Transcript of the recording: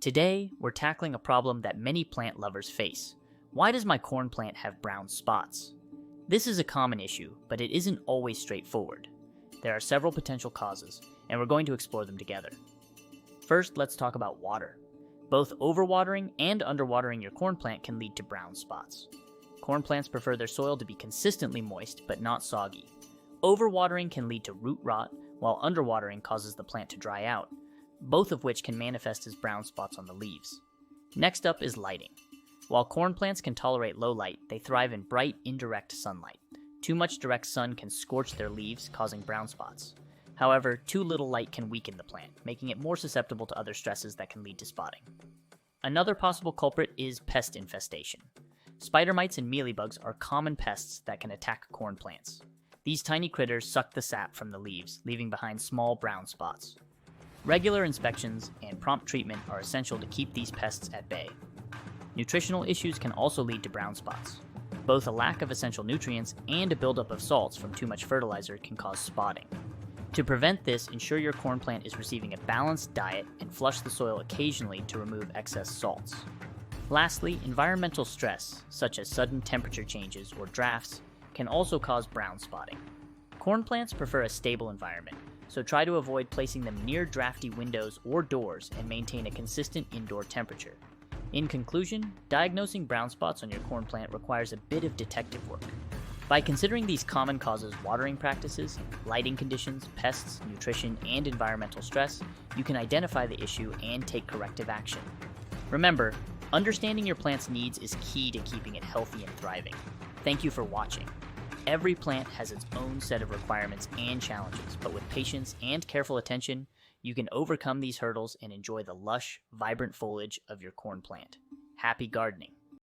Today, we're tackling a problem that many plant lovers face. Why does my corn plant have brown spots? This is a common issue, but it isn't always straightforward. There are several potential causes, and we're going to explore them together. First, let's talk about water. Both overwatering and underwatering your corn plant can lead to brown spots. Corn plants prefer their soil to be consistently moist, but not soggy. Overwatering can lead to root rot, while underwatering causes the plant to dry out, both of which can manifest as brown spots on the leaves. Next up is lighting. While corn plants can tolerate low light, they thrive in bright, indirect sunlight. Too much direct sun can scorch their leaves, causing brown spots. However, too little light can weaken the plant, making it more susceptible to other stresses that can lead to spotting. Another possible culprit is pest infestation. Spider mites and mealybugs are common pests that can attack corn plants. These tiny critters suck the sap from the leaves, leaving behind small brown spots. Regular inspections and prompt treatment are essential to keep these pests at bay. Nutritional issues can also lead to brown spots. Both a lack of essential nutrients and a buildup of salts from too much fertilizer can cause spotting. To prevent this, ensure your corn plant is receiving a balanced diet and flush the soil occasionally to remove excess salts. Lastly, environmental stress, such as sudden temperature changes or drafts, can also cause brown spotting. Corn plants prefer a stable environment, so try to avoid placing them near drafty windows or doors and maintain a consistent indoor temperature. In conclusion, diagnosing brown spots on your corn plant requires a bit of detective work. By considering these common causes: watering practices, lighting conditions, pests, nutrition, and environmental stress, you can identify the issue and take corrective action. Remember, understanding your plant's needs is key to keeping it healthy and thriving. Thank you for watching. Every plant has its own set of requirements and challenges, but with patience and careful attention, you can overcome these hurdles and enjoy the lush, vibrant foliage of your corn plant. Happy gardening!